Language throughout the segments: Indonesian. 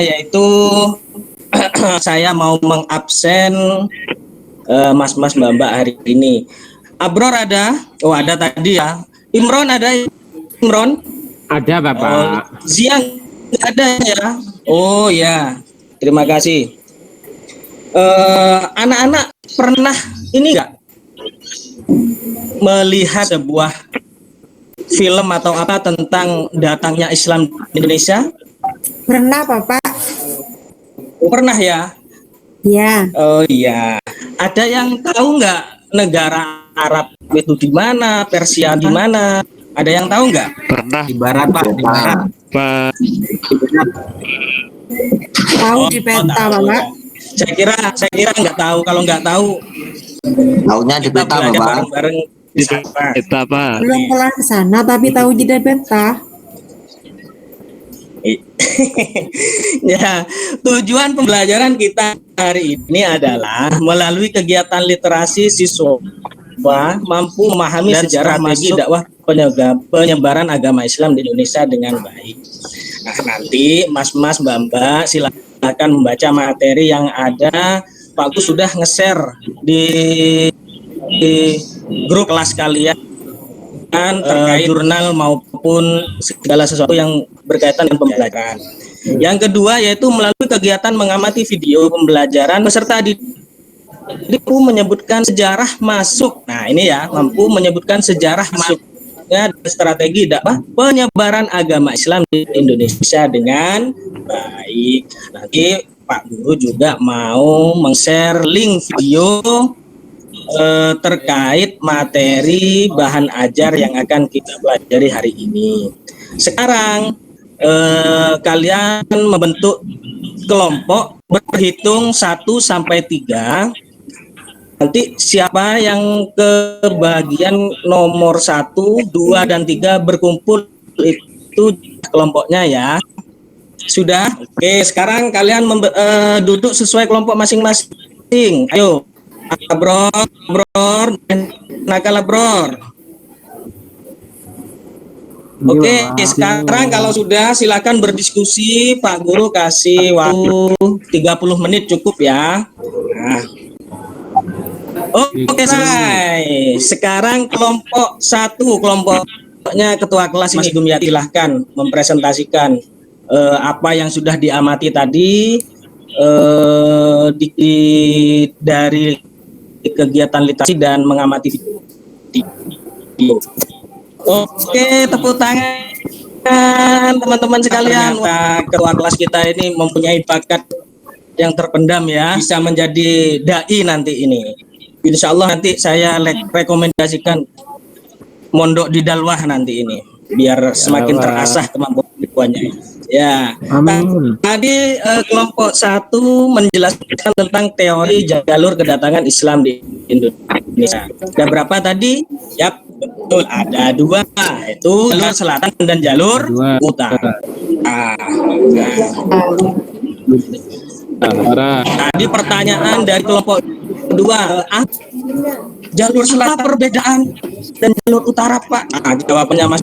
yaitu saya mau mengabsen mas-mas mbak-mbak hari ini. Abror ada? Oh ada tadi ya. Imron ada? Imron? Ada Bapak. Ziang ada ya? Oh ya, terima kasih. Anak-anak pernah ini nggak melihat sebuah film atau apa tentang datangnya Islam di Indonesia? Pernah, Bapak? Pernah ya? Ya. Oh iya. Ada yang tahu nggak negara Arab itu di mana, Persia di mana? Ada yang tahu nggak? Pernah. Di barat Pak, di barat. Pak. Tahu di peta, tahu, Bapak. ya. Saya kira nggak tahu. Kalau nggak tahu, Taunya di kita peta, belajar Bapak. bareng-bareng di sana. Kita Pak. Belum pernah ke sana, tapi tahu di peta. Ya, tujuan pembelajaran kita hari ini adalah melalui kegiatan literasi siswa mampu memahami dan sejarah strategi dakwah penyebaran agama Islam di Indonesia dengan baik. Nah, nanti mas-mas mbak-mbak silakan membaca materi yang ada. Pak Gus sudah nge-share di grup kelas kalian terkait jurnal maupun segala sesuatu yang berkaitan dengan pembelajaran. Yang kedua yaitu melalui kegiatan mengamati video pembelajaran peserta mampu menyebutkan sejarah masuk. Nah ini ya, mampu menyebutkan sejarah masuknya strategi dakwah penyebaran agama Islam di Indonesia dengan baik. Nanti Pak Guru juga mau meng-share link video terkait materi bahan ajar yang akan kita pelajari hari ini. Sekarang kalian membentuk kelompok berhitung 1 sampai 3. Nanti siapa yang ke bagian nomor 1, 2 dan 3 berkumpul itu kelompoknya ya. Sudah? Oke, sekarang kalian duduk sesuai kelompok masing-masing. Ayo. Bror, nakal Bror. Oke, sekarang kalau sudah silakan berdiskusi. Pak Guru kasih waktu 30 menit cukup ya. Nah. Oke, say. Sekarang kelompok 1, kelompoknya ketua kelas Mas Dumyati, silahkan mempresentasikan apa yang sudah diamati tadi dari kegiatan literasi dan mengamati video. Oke, tepuk tangan teman-teman sekalian. Wah, ketua kelas kita ini mempunyai bakat yang terpendam ya, bisa menjadi dai nanti ini. Insya Allah nanti saya rekomendasikan mondok di Dalwah nanti ini, biar semakin terasah kemampuannya. Ya, amin. Tadi kelompok 1 menjelaskan tentang teori jalur kedatangan Islam di Indonesia. Ada berapa tadi? Ya, betul. Ada 2, yaitu jalur selatan dan jalur utara. Tadi pertanyaan dari kelompok 2, jalur selatan perbedaan dan jalur utara Pak. Nah, jawabannya Mas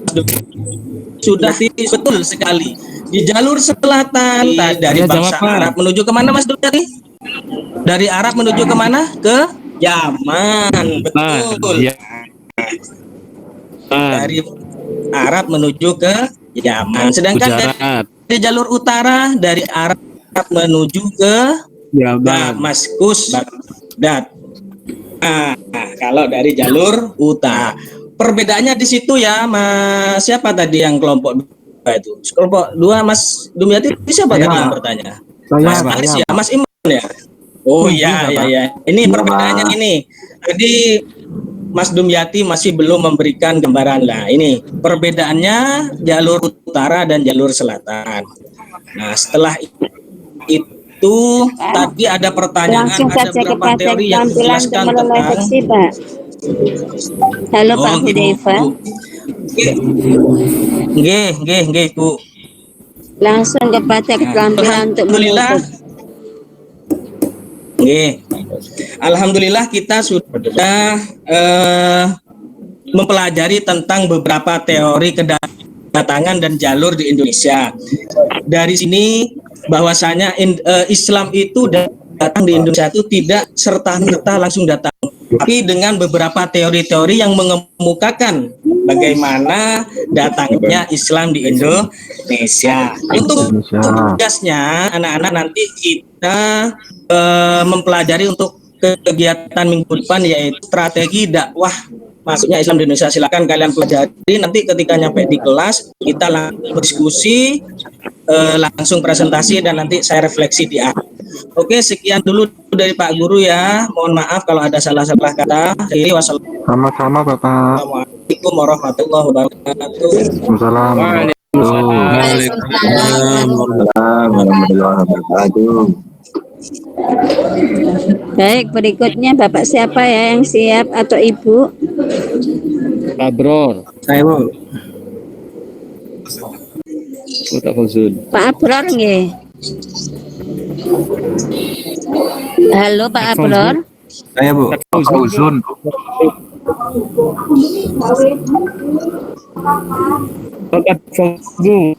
sudah betul sekali. Di jalur selatan dari bangsa Arab menuju kemana Mas tadi? Dari Arab menuju kemana? Ke Yaman. Betul. Dari Arab menuju ke Yaman. Sedangkan dari jalur utara dari Arab menuju ke Damaskus, Baghdad. Nah, kalau dari jalur utara, perbedaannya di situ ya, Mas. Siapa tadi yang kelompok 2 itu? Kelompok 2 Mas Dumyati siapa tadi yang bertanya? Mas Aris ya, Mas Iman ya. Oh iya, ya. Ini perbedaannya ini. Tadi Mas Dumyati masih belum memberikan gambaran lah. Ini perbedaannya jalur utara dan jalur selatan. Nah, setelah itu tadi ada pertanyaan, ada beberapa teori yang dijelaskan tentang Halo Pak Hudayfa. Nggih, Bu. Langsung kepada keterampilan untuk menutup. Nggih. Alhamdulillah kita sudah mempelajari tentang beberapa teori kedatangan dan jalur di Indonesia. Dari sini bahwasanya Islam itu datang di Indonesia itu tidak serta-merta langsung datang, tapi dengan beberapa teori-teori yang mengemukakan bagaimana datangnya Islam di Indonesia. Untuk tugasnya anak-anak nanti kita mempelajari untuk kegiatan minggu depan yaitu strategi dakwah masuknya Islam di Indonesia. Silakan kalian pelajari, nanti ketika nyampe di kelas kita langsung diskusi, langsung presentasi, dan nanti saya refleksi di akhir. Oke, sekian dulu dari Pak Guru ya. Mohon maaf kalau ada salah-salah kata. Sama-sama Bapak. Assalamualaikum warahmatullahi wabarakatuh. Waalaikumsalam. Waalaikumsalam warahmatullahi wabarakatuh. Baik, berikutnya Bapak siapa ya yang siap atau Ibu? Pak Bror. Saya Bu. Pak Fauzun. Pak Abror nggih. Halo Pak Abror. Saya Bu. Pak Fauzun. Pak Fauzun.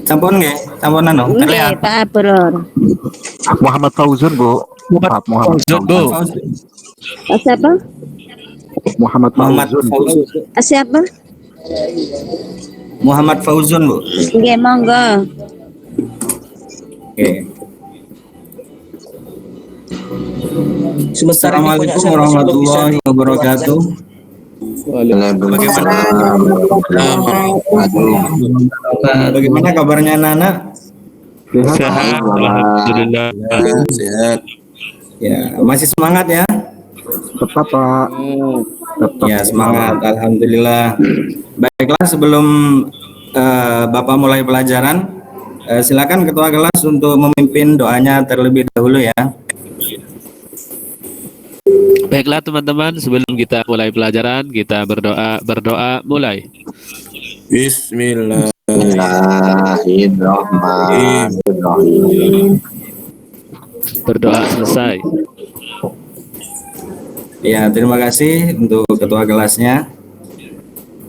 Sampun nggih, sampun anu. Nggih, Pak Abror. Muhammad Fauzun, Bu. Pak Muhammad Fauzun, Bu. Pak siapa? Muhammad Fauzun. Siapa? Muhammad Fauzun, Bu. Nggih, monggo. Oke. Assalamualaikum warahmatullahi wabarakatuh. Bagaimana kabarnya Nana? Sehat, alhamdulillah. Sehat. Ya, masih semangat ya? Tetap Pak. Tetap. Ya, semangat, alhamdulillah. Baiklah, sebelum Bapak mulai pelajaran, silakan ketua kelas untuk memimpin doanya terlebih dahulu ya. Baiklah teman-teman, sebelum kita mulai pelajaran, kita berdoa mulai. Bismillahirrahmanirrahim. Berdoa selesai. Ya, terima kasih untuk ketua kelasnya.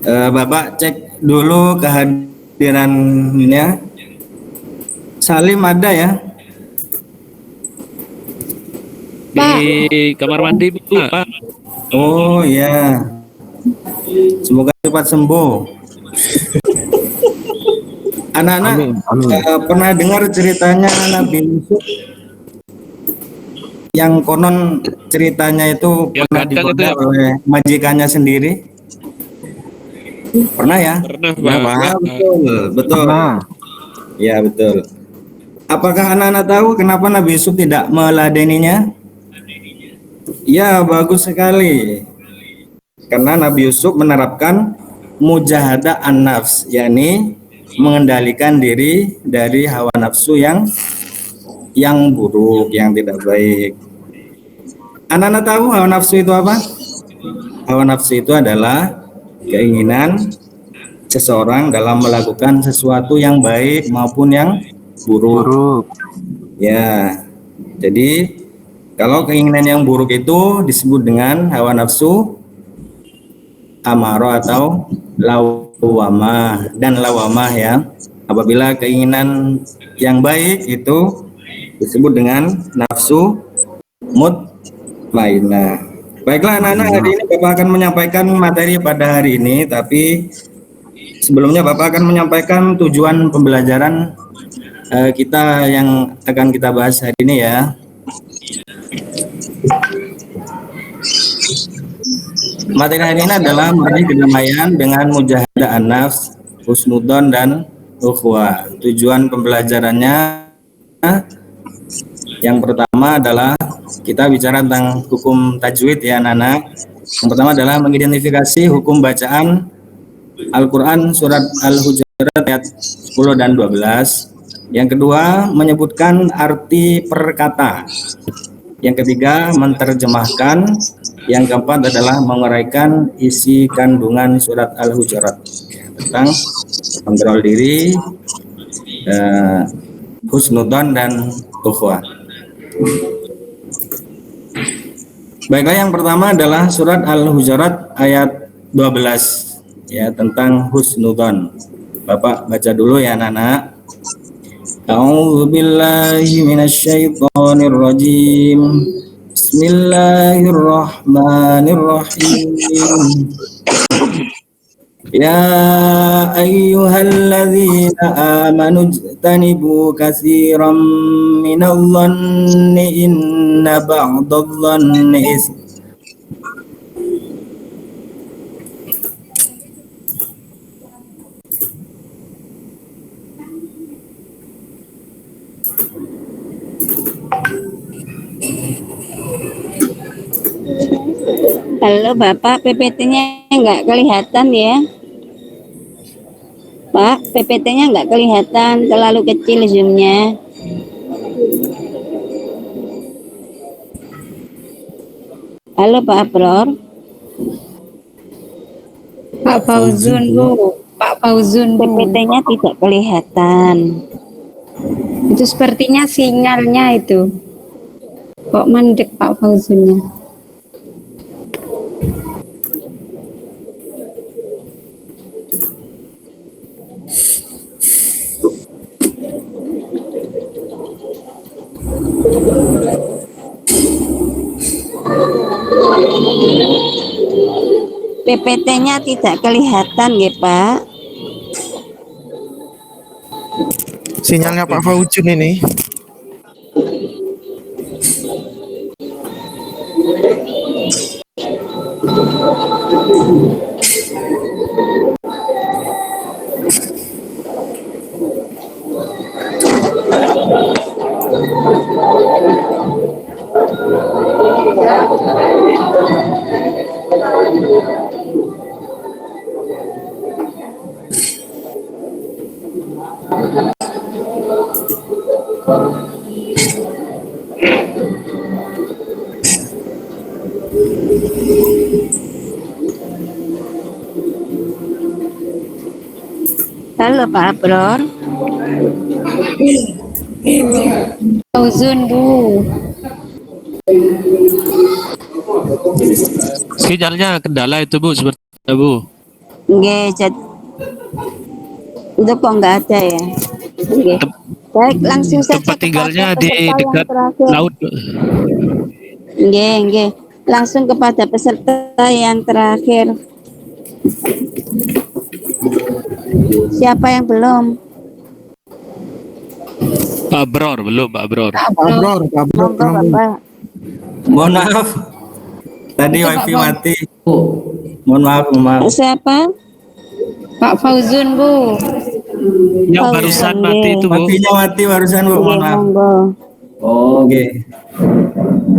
Bapak cek dulu kehadirannya. Salim ada ya? Di kamar mandi, Pak. Oh ya. Semoga cepat sembuh. Anak-anak pernah dengar ceritanya Nabi Yusuf yang konon ceritanya itu Yang pernah ganteng digoda itu ya? oleh majikannya sendiri? Pernah ya? Pernah, Ya, Pak. betul. Nah, Ya, betul. Apakah anak-anak tahu kenapa Nabi Yusuf tidak meladeninya? Ya, bagus sekali. Karena Nabi Yusuf menerapkan mujahadah an-nafs, yakni mengendalikan diri dari hawa nafsu yang buruk, yang tidak baik. Anak-anak tahu hawa nafsu itu apa? Hawa nafsu itu adalah keinginan seseorang dalam melakukan sesuatu yang baik maupun yang buruk. buruk. Ya, jadi kalau keinginan yang buruk itu disebut dengan hawa nafsu amarah atau lawamah, dan lawamah ya. Apabila keinginan yang baik itu disebut dengan nafsu mutmainnah. Baiklah anak-anak, hari ini Bapak akan menyampaikan materi pada hari ini, tapi sebelumnya Bapak akan menyampaikan tujuan pembelajaran kita yang akan kita bahas hari ini ya. Materi hari ini adalah meraih kedamaian dengan mujahadah an-nafs, husnudzon dan ukhwah. Tujuan pembelajarannya yang pertama adalah kita bicara tentang hukum tajwid ya Nana. Yang pertama adalah mengidentifikasi hukum bacaan Al-Quran surat Al-Hujurat ayat 10 dan 12. Yang kedua, menyebutkan arti per kata. Yang ketiga, menerjemahkan. Yang keempat adalah menguraikan isi kandungan surat Al-Hujurat tentang kontrol diri, husnudzon dan ukhwah. Baiklah, yang pertama adalah surat Al-Hujurat ayat 12 ya, tentang husnudzon. Bapak baca dulu ya anak-anak. أعوذ بالله من الشيطان الرجيم بسم الله الرحمن الرحيم يا أيها الذين آمنوا اجتنبوا كثيرا من الظن إن بعض الظن إثم Halo Bapak, PPT-nya nggak kelihatan ya? Pak, PPT-nya nggak kelihatan, terlalu kecil zoom-nya. Halo Pak Abror. Pak Fauzun Bu. Pak Fauzun Bu. PPT-nya tidak kelihatan. Itu sepertinya sinyalnya itu. Kok mandek Pak Fauzunnya? PPT-nya tidak kelihatan ya Pak. Sinyalnya Pak Fauzun ini. Halo Pak Abror. Fauzun Bu. Sinyalnya kendala itu Bu, seperti itu Bu. Nggih, itu kok nggak ada ya? Nggih. Baik, langsung saja Tempat kepada tinggalnya di peserta yang dekat terakhir. laut. Nggih, nggih. Langsung kepada peserta yang terakhir. Siapa yang belum? Pak Bror, belum Pak Bror. Pak Bror. Monggo Bapak. Mohon maaf, tadi wifi mati. Mohon maaf. Siapa? Pak Fauzun Bu. Yang Oh, barusan iya, mati nggih. itu Bu. Matinya mati barusan Bu, Nggih, mohon maaf. monggo. Oh, oke.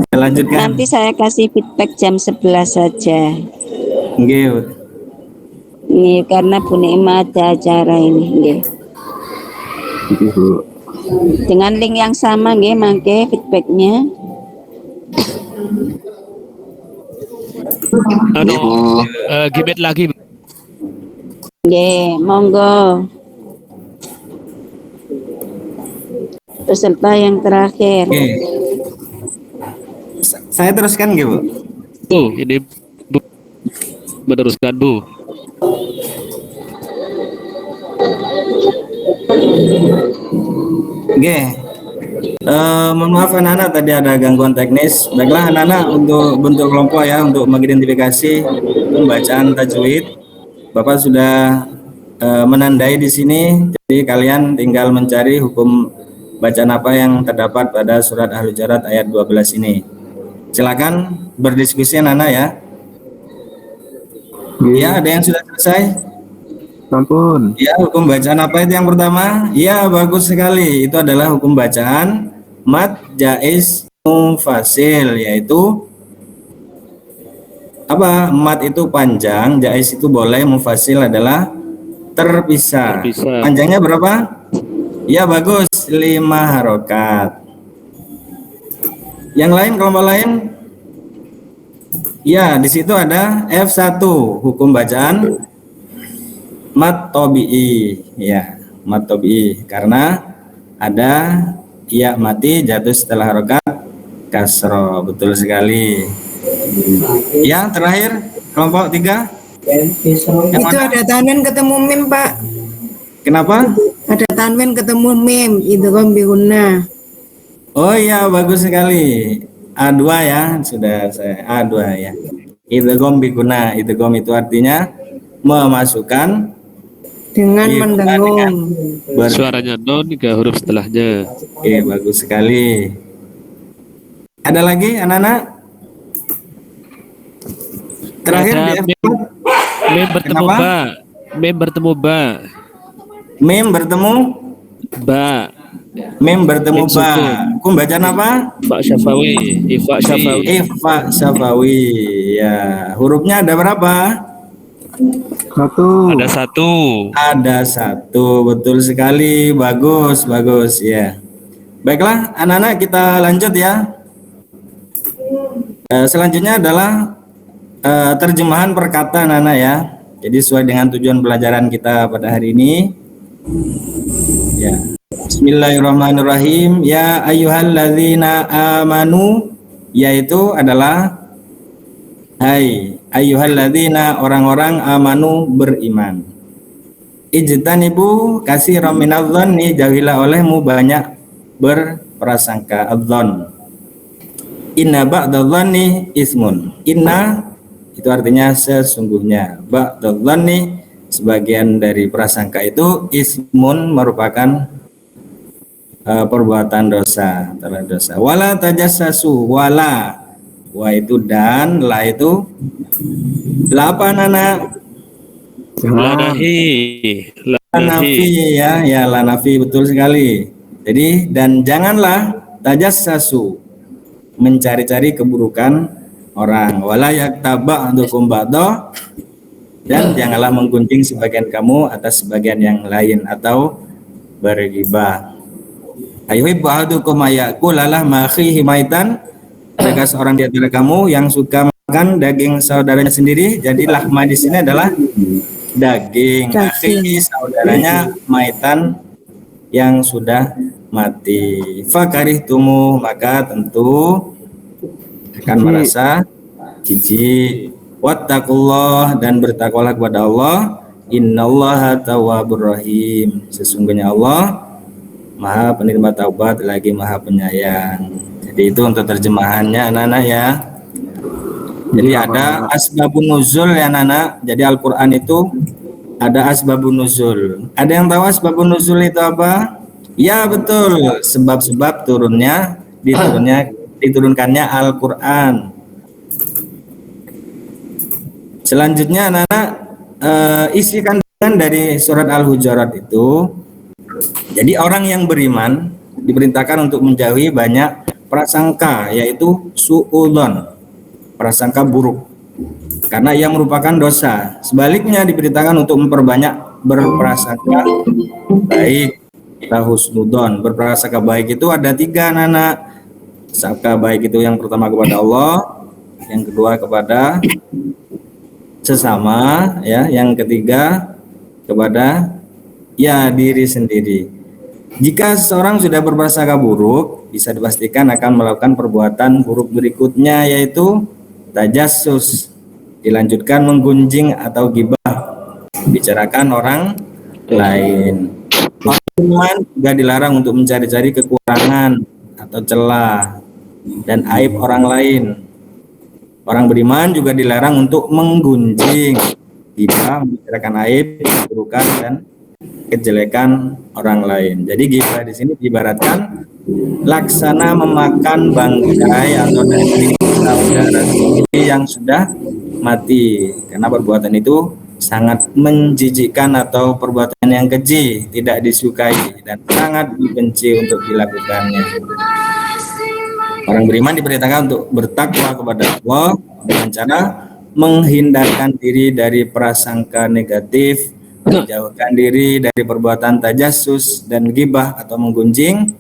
Saya lanjutkan. Nanti saya kasih feedback jam 11 saja. Oke, Bu. Ini karena Bu Nikma ada acara ini, nggih. Dengan link yang sama nggih, mangke feedbacknya. Gibet lagi. Nggih, monggo. Peserta yang terakhir. Oke. Saya teruskan nggih, Bu? Bu, ini Bu meneruskan Bu. Oke. Mohon maaf anak-anak, tadi ada gangguan teknis. Baiklah anak-anak, untuk bentuk kelompok ya, untuk mengidentifikasi pembacaan tajwid. Bapak sudah menandai di sini, jadi kalian tinggal mencari hukum bacaan apa yang terdapat pada surat Al-Hujurat ayat 12 ini. Silakan berdiskusi anak-anak ya. Ya, ada yang sudah selesai? Ampun. Ya, hukum bacaan apa itu yang pertama? Ya, bagus sekali. Itu adalah hukum bacaan mad jaiz mufasil, yaitu apa? Mad itu panjang, jaiz itu boleh, mufasil adalah terpisah. Panjangnya berapa? Ya, bagus, 5 harokat. Yang lain, kelompok lain? Ya, di situ ada F1, hukum bacaan mad tobi'i, ya, mad tobi'i, karena ada ya mati jatuh setelah harokat kasro. Betul sekali. Ya, terakhir kelompok 3. Itu ada tangan ketemu mim Pak. Kenapa? Ada tanwin ketemu mim, idgham bi gunnah. Oh iya, bagus sekali. A2 ya, sudah saya A2 ya. Idgham bi gunnah. Idgham itu artinya memasukkan Dengan ikhfa mendengung. Suaranya non ke huruf setelahnya. Oke, bagus sekali. Ada lagi anak-anak? Terakhir Ada di mem bertemu Kenapa? ba. Mem bertemu ba. mim bertemu Ba. mim bertemu Mim ba. sukun. Aku bacaan apa? Fa syafawi. Ifa syafawi. Ifa syafawi. Ya, hurufnya ada berapa? Satu. Ada satu. Ada satu, betul sekali. Bagus, bagus ya. Baiklah, anak-anak kita lanjut ya. Selanjutnya adalah terjemahan perkata anak-anak ya. Jadi sesuai dengan tujuan pelajaran kita pada hari ini. Ya. Bismillahirrahmanirrahim. Ya ayyuhalladzina amanu, yaitu adalah hai ayyuhalladzina, orang-orang amanu beriman. Ijtanibu katsiran minadh-dhanni, jauhilah olehmu banyak berprasangka. Adzan. Inna ba'dadh-dhanni ismun. Inna itu artinya sesungguhnya. Ba'dadh-dhanni, sebagian dari prasangka itu, ismun merupakan perbuatan dosa, terhadap dosa. Wala tajassasu, wala, wa itu dan, la itu la apa anak? Lanahi. Lanafi ya, ya lanafi, betul sekali. Jadi dan janganlah tajassasu, mencari-cari keburukan orang. Wala yaktaba'dukum ba'da, dan janganlah menggunjing sebagian kamu atas sebagian yang lain atau berghibah. Ayuhibbu ahadukum ayakulalah ma akhihi maitan, adakah seorang di antara kamu yang suka makan daging saudaranya sendiri? Jadi lahma di sini adalah daging. Akhihi, saudaranya, maitan, yang sudah mati. Fakarihtumu, maka tentu akan merasa jijik. Wattaqullah, dan bertakwalah kepada Allah. Innallaha tawwabur rahim, sesungguhnya Allah Maha penerima taubat lagi Maha penyayang. Jadi itu untuk terjemahannya anak-anak ya. Jadi ada asbabun nuzul ya anak-anak. Jadi Al-Qur'an itu ada asbabun nuzul. Ada yang tahu asbabun nuzul itu apa? Ya betul, sebab-sebab diturunkannya Al-Qur'an. Selanjutnya anak-anak, isi kandungan dari surat Al-Hujurat itu, jadi orang yang beriman diperintahkan untuk menjauhi banyak prasangka, yaitu su'udzon, prasangka buruk, karena ia merupakan dosa. Sebaliknya diberitakan untuk memperbanyak berprasangka baik, husnudzon. Berprasangka baik itu ada 3 anak-anak. Prasangka baik itu yang pertama kepada Allah, yang kedua kepada sesama, ya, yang ketiga kepada diri sendiri. Jika seseorang sudah berprasangka buruk, bisa dipastikan akan melakukan perbuatan buruk berikutnya, yaitu tajassus, dilanjutkan menggunjing atau gibah, bicarakan orang lain. Orang beriman juga dilarang untuk mencari-cari kekurangan atau celah dan aib orang lain. Orang beriman juga dilarang untuk menggunjing, gibah, membicarakan aib, keburukan dan kejelekan orang lain. Jadi gibah di sini diibaratkan laksana memakan bangkai atau daging saudara sendiri yang sudah mati, karena perbuatan itu sangat menjijikkan atau perbuatan yang keji, tidak disukai dan sangat dibenci untuk dilakukannya. Orang beriman diperintahkan untuk bertakwa kepada Allah dengan cara menghindarkan diri dari prasangka negatif, menjauhkan diri dari perbuatan tajassus dan gibah atau menggunjing.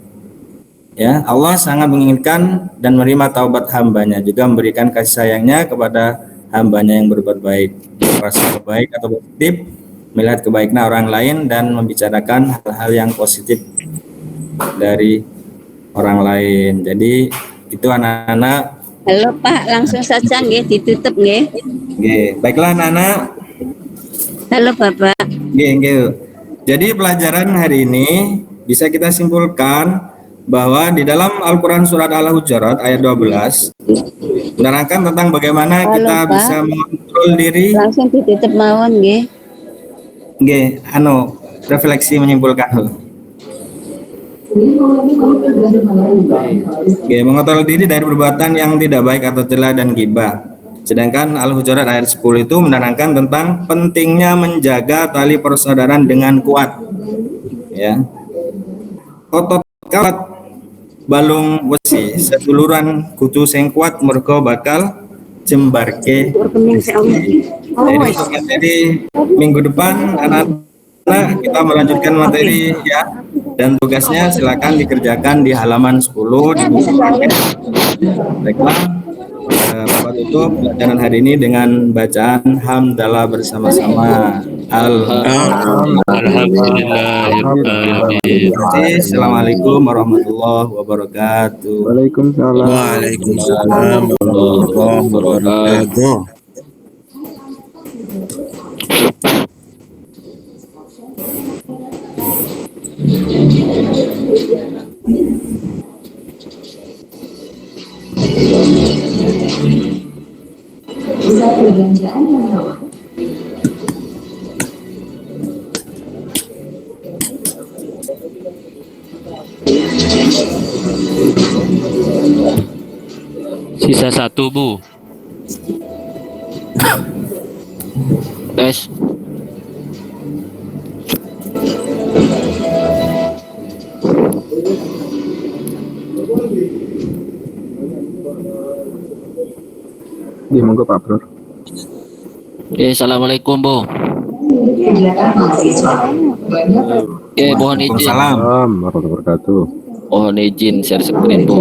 Ya, Allah sangat menginginkan dan menerima taubat hambanya, juga memberikan kasih sayangnya kepada hambanya yang berbuat baik, berprasangka baik atau positif, melihat kebaikan orang lain dan membicarakan hal-hal yang positif dari orang lain. Jadi itu anak-anak. Halo Pak, langsung saja nggih ditutup nggih. Nggih, baiklah anak-anak. Halo Bapak. Nggih. Jadi pelajaran hari ini bisa kita simpulkan bahwa di dalam Al-Quran surat Al-Hujurat ayat 12 menerangkan tentang bagaimana Halo, kita Pak. bisa mengontrol diri. Langsung dititip mawon nggih. Nggih, refleksi menyimpulkan. Oke, mengontrol diri dari perbuatan yang tidak baik atau celah dan ghibah. Sedangkan Al-Hujurat ayat 10 itu menerangkan tentang pentingnya menjaga tali persaudaraan dengan kuat. Ya. Otot kuat balung wesi seduluran kudu sing kuat mergo bakal jembarke. Jadi untuk materi minggu depan anak-anak kita melanjutkan materi ya. Dan tugasnya silakan dikerjakan di halaman 10 di buku paket. Baiklah, Bapak tutup pelajaran hari ini dengan bacaan hamdalah bersama-sama. Alhamdulillahirrahmanirrahim. Assalamualaikum warahmatullahi wabarakatuh. Waalaikumsalam. Waalaikumsalam warahmatullahi wabarakatuh. Sisa 1, Bu. Tes. Iya, monggo Pak Bro. Assalamualaikum, Bu. Mohon izin. Waalaikumsalam warahmatullahi wabarakatuh. Mohon izin share screen, Bu.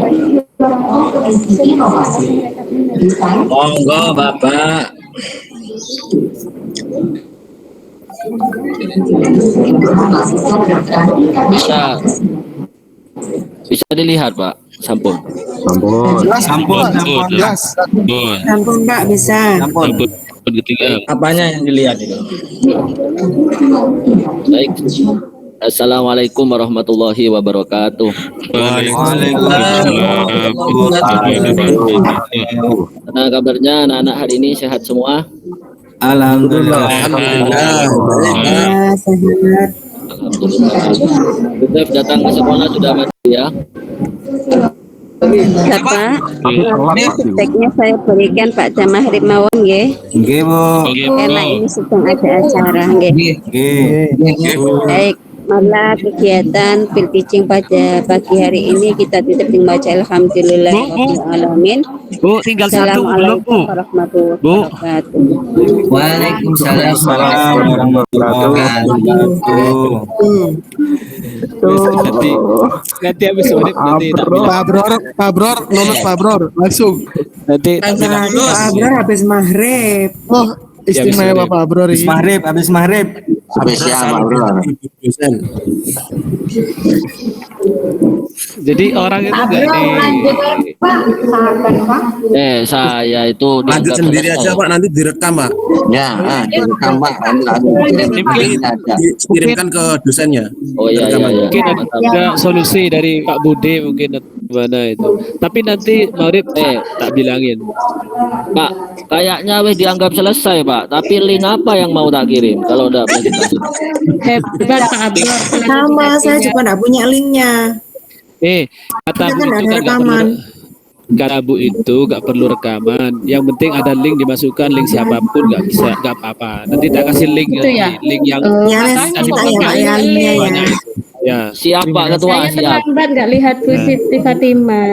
Monggo Bapak. Bisa dilihat, Pak. Sampun. Sampun. Sampun Pak bisa. Sampun ketiga. Apanya yang dilihat itu? Baik. Assalamualaikum warahmatullahi wabarakatuh. Nah, kabarnya anak-anak hari ini sehat semua? Alhamdulillah. Ya, sehat. Alhamdulillah. Sudah datang ke sekolah sudah mati ya? Bapak, feedbacknya saya berikan Pak Jamah Rimawon nggih. Nggih, Bu. Karena ini sedang ada acara nggih. Baik, malah kegiatan fil teaching pada pagi hari ini kita tutup dengan baca alhamdulillahirrahmanirrahim. Bu, tinggal satu belum, Bu. Warahmatullahi Bu. wabarakatuh. Waalaikumsalam warahmatullahi wabarakatuh. Nanti habis menit nanti Pak Bror, lulus Pak Bror, langsung. nanti Pak Abrar habis maghrib. Oh, istimewa Pak Bror Habis ini. maghrib. Habis siang Pak Bro. jadi orang itu enggak saya itu Lanjut dianggap sendiri selesai. aja Pak, nanti direkam Pak. Ya, direkam Pak. Nanti Kirimkan ke dosennya. Oh iya iya iya. Mungkin ada solusi dari Pak Budi mungkin gimana itu. Tapi nanti Maurib tak bilangin. Pak, kayaknya wis dianggap selesai, Pak. Tapi link apa yang mau tak kirim kalau udah presentasi? Hebat Pak Abdul. Sama, saya juga enggak punya linknya. Kata Kita Bu kan itu ada kan rekaman. kata Bu itu nggak perlu rekaman. Yang penting ada link dimasukkan, link siapapun nggak bisa, nggak apa-apa. Nanti tak kasih link Itu ya? link yang Ya, minta ya Pak ya linknya ya. ya. Siapa ketua? Saya Siap. terlambat nggak lihat Bu Siti Fatimah.